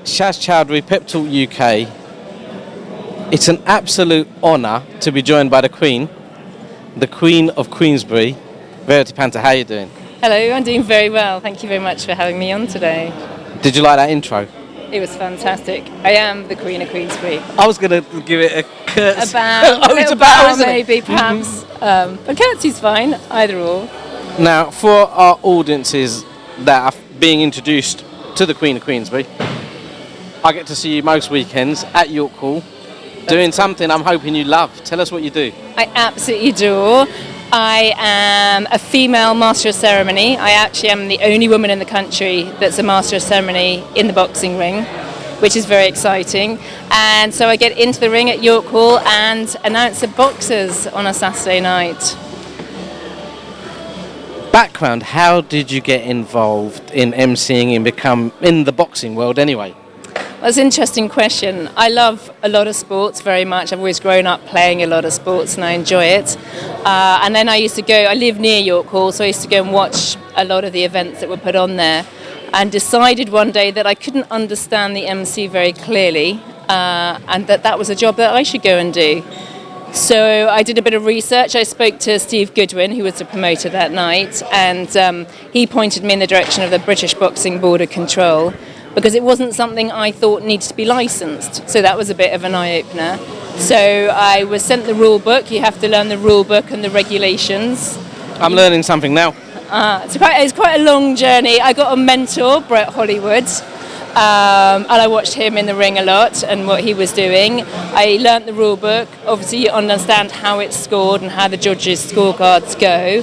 Shaz Chowdhury, Pep Talk UK. It's an absolute honour to be joined by the Queen of Queensberry. Verity Panta, how are you doing? Hello, I'm doing very well. Thank you very much for having me on today. Did you like that intro? It was fantastic. I am the Queen of Queensberry. I was going to give it a curtsy. A bow, Oh, it's a bow, isn't it? maybe, perhaps. But curtsy's fine, either or. Now, for our audiences that are being introduced to the Queen of Queensberry, I get to see you most weekends at York Hall doing something I'm hoping you love. Tell us what you do. I absolutely do. I am a female Master of Ceremony. I actually am the only woman in the country that's a Master of Ceremony in the boxing ring, which is very exciting. And so I get into the ring at York Hall and announce the boxers on a Saturday night. Background, how did you get involved in emceeing and become in the boxing world anyway? That's an interesting question. I love a lot of sports very much. I've always grown up playing a lot of sports and I enjoy it. And then I live near York Hall, so I used to go and watch a lot of the events that were put on there and decided one day that I couldn't understand the MC very clearly and that was a job that I should go and do. So I did a bit of research. I spoke to Steve Goodwin, who was the promoter that night, and he pointed me in the direction of the British Boxing Board of Control, because it wasn't something I thought needed to be licensed. So that was a bit of an eye-opener. So I was sent the rule book. You have to learn the rule book and the regulations. I'm learning something now. It's quite a long journey. I got a mentor, Brett Hollywood, and I watched him in the ring a lot and what he was doing. I learnt the rule book. Obviously, you understand how it's scored and how the judges' scorecards go.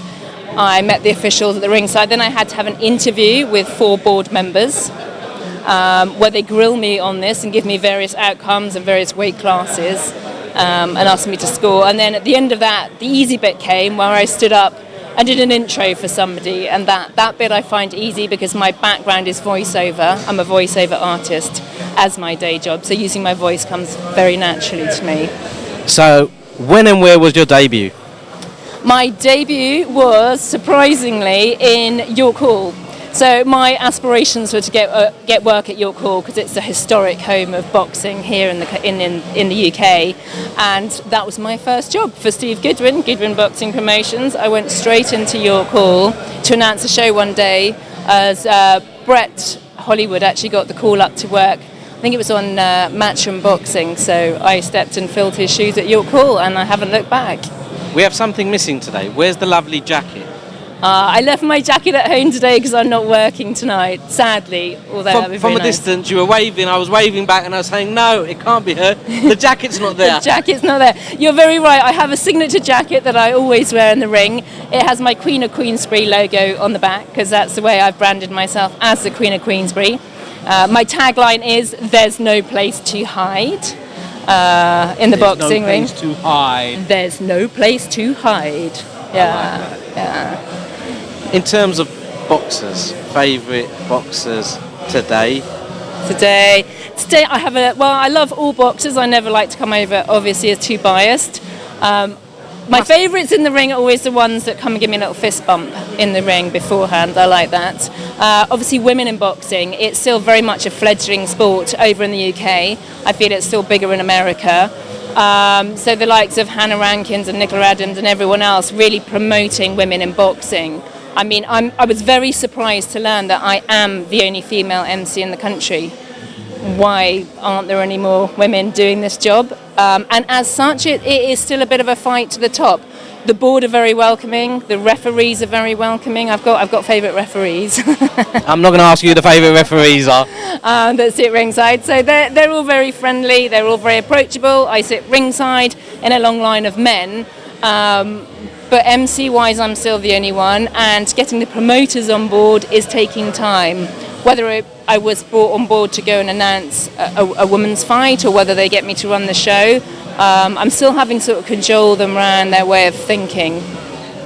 I met the officials at the ringside. Then I had to have an interview with 4 board members, where they grill me on this and give me various outcomes and various weight classes and asked me to score. And then at the end of that, the easy bit came where I stood up and did an intro for somebody. And that bit I find easy because my background is voiceover. I'm a voiceover artist as my day job. So using my voice comes very naturally to me. So when and where was your debut? My debut was, surprisingly, in York Hall. So my aspirations were to get work at York Hall because it's a historic home of boxing here in the UK, and that was my first job for Steve Goodwin Boxing Promotions. I went straight into York Hall to announce a show one day as Brett Hollywood actually got the call up to work. I think it was on Matchroom Boxing, so I stepped and filled his shoes at York Hall, and I haven't looked back. We have something missing today. Where's the lovely jacket? I left my jacket at home today because I'm not working tonight, sadly. Although from a distance, you were waving, I was waving back and I was saying, no, it can't be her. The jacket's not there. The jacket's not there. You're very right. I have a signature jacket that I always wear in the ring. It has my Queen of Queensberry logo on the back because that's the way I've branded myself as the Queen of Queensberry. My tagline is, there's no place to hide in the boxing ring. There's no place to hide. There's no place to hide. Yeah, yeah. In terms of boxers, favourite boxers today? Today I have I love all boxers. I never like to come over, obviously, as too biased. My favourites in the ring are always the ones that come and give me a little fist bump in the ring beforehand. I like that. Obviously, women in boxing, it's still very much a fledgling sport over in the UK. I feel it's still bigger in America. So the likes of Hannah Rankins and Nicola Adams and everyone else really promoting women in boxing. I mean, I was very surprised to learn that I am the only female MC in the country. Why aren't there any more women doing this job? And as such, it is still a bit of a fight to the top. The board are very welcoming. The referees are very welcoming. I've got favourite referees. I'm not going to ask you who the favourite referees are. That sit ringside. So they're all very friendly. They're all very approachable. I sit ringside in a long line of men. But MC-wise, I'm still the only one, and getting the promoters on board is taking time. Whether I was brought on board to go and announce a women's fight, or whether they get me to run the show, I'm still having to sort of cajole them around their way of thinking.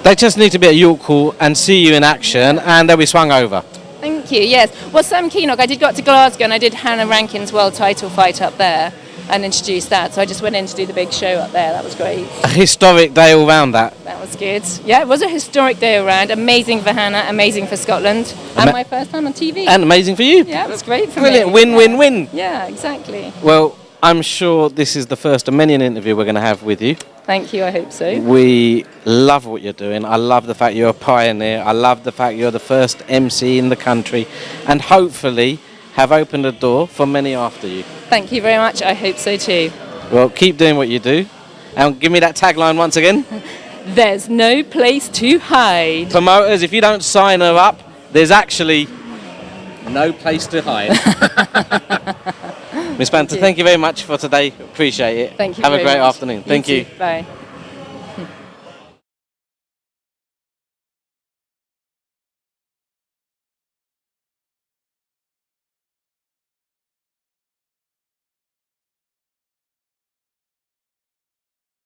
They just need to be at York Hall and see you in action, and they'll be swung over. Thank you, yes. Well, Sam Keenock, I did go to Glasgow, and I did Hannah Rankin's world title fight up there. and introduced that. So I just went in to do the big show up there. That was great. A historic day all round that. That was good. Yeah, it was a historic day around. Amazing for Hannah, amazing for Scotland, and my first time on TV. And amazing for you. Yeah, it was great for Brilliant. me. Win, Yeah. win, win. Yeah, exactly. Well, I'm sure this is the first of many an interview we're going to have with you. Thank you, I hope so. We love what you're doing. I love the fact you're a pioneer. I love the fact you're the first MC in the country, and hopefully have opened a door for many after you. Thank you very much. I hope so too. Well, keep doing what you do. And give me that tagline once again. There's no place to hide. Promoters, if you don't sign her up, there's actually no place to hide. Miss Banter, thank you very much for today. Appreciate it. Thank you Have a very great much. afternoon. Thank you. Too. Bye.